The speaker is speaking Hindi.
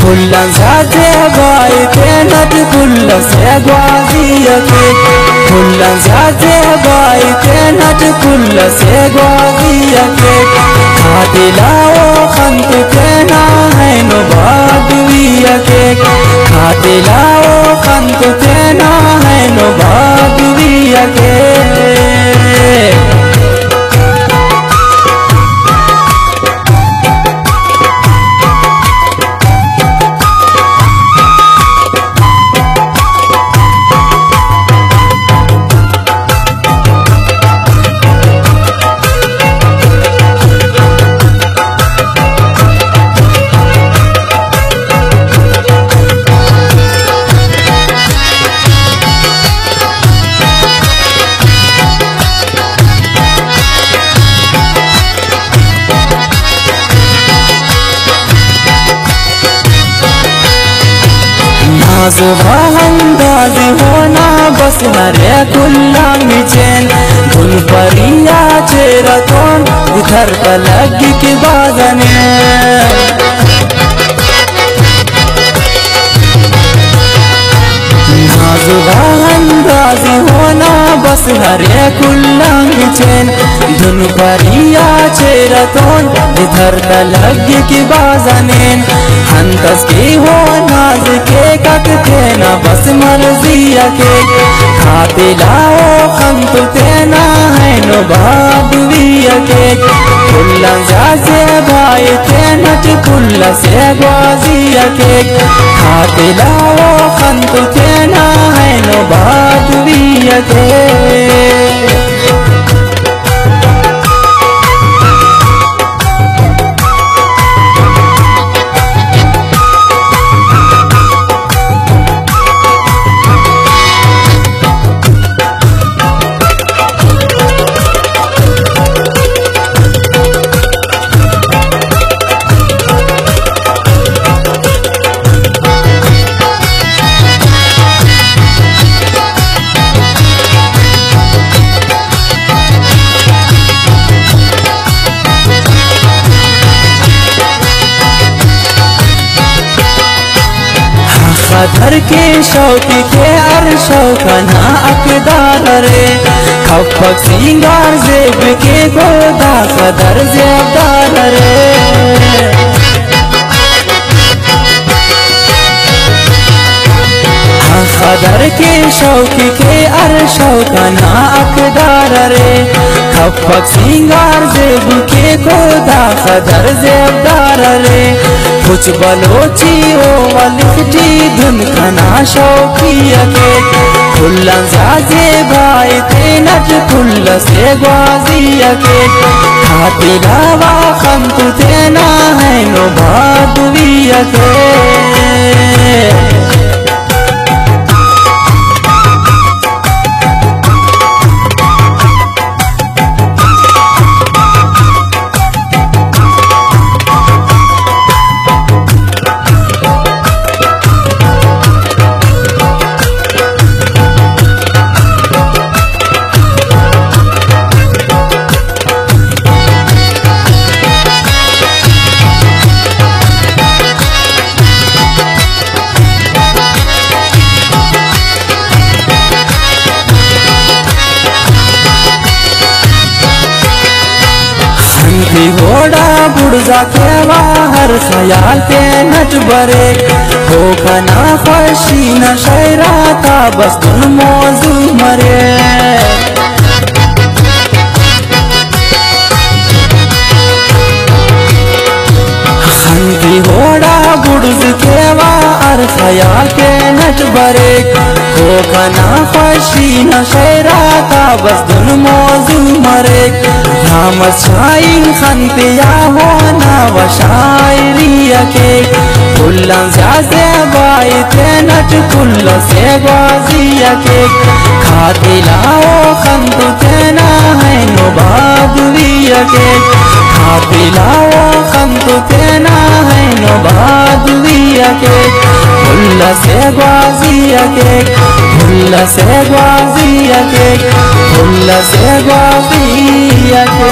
फुल्लन साथे भाई तेनत फुल्ल से ग्वाजिया के फुल्लन साथे भाई तेनत फुल्ल से ग्वाजिया के खातिलाओ खंत तेना है नो बादुविया के खातिलाओ खंत तेना है नो बादुविया के अंदाज होना बस हरे कुल्ला मिचेन धुन परिया चेरा तोन इधर तलग की बाजने अंदाज होना बस हरे कुल्ला मिचेन धुन परिया चेरा तोन इधर तलग की बाजने हंतस की हो नाज के ककते ना बस मर्जिया के खातिलाओ खंत तेना है नो बादुविया के फुल्लन साथे भाई तेनत फुल्ल से ग्वाजिया के खातिलाओ खंत तेना है नो बादुविया के खदर के शौकी के अरशौ कना अकदार रे खपक सिंगार जेब के गोदा खदर जेबदार रे खदर के शौकी के अरशौ कना अकदार रे खपक सिंगार जेब के गोदा खदर जेबदार रे कुछ बलोची ओ वालिखटी धुन खना शौकिया के फुल्लन साथे भाई तेनत फुल्ल से ग्वाजिया के खातिलावा खंत तेना है नो बादुविया के घोड़ा बुढ़ा के बाहर ख्याल पे नट बरे हो खना फशी न शैरा था बस तुम मौजू मरे खंती घोड़ा बुढ़ के बाहर ख्याल पे नट बरे हो खना फशी न शैरा था बस तुम मौजू मरे हम शाइन खंतिया होना व शायरिया के फुल्लन साथे भाई तेनत फुल्ल से ग्वाजिया के खातिलाओ खंत तेना है नो बादुविया के खातिलाओ खंत तेना है नो बादुविया के फुल्ल से ग्वाजिया के फुल्ल से ग्वाजिया के फुल्ल से ग्वाजिया के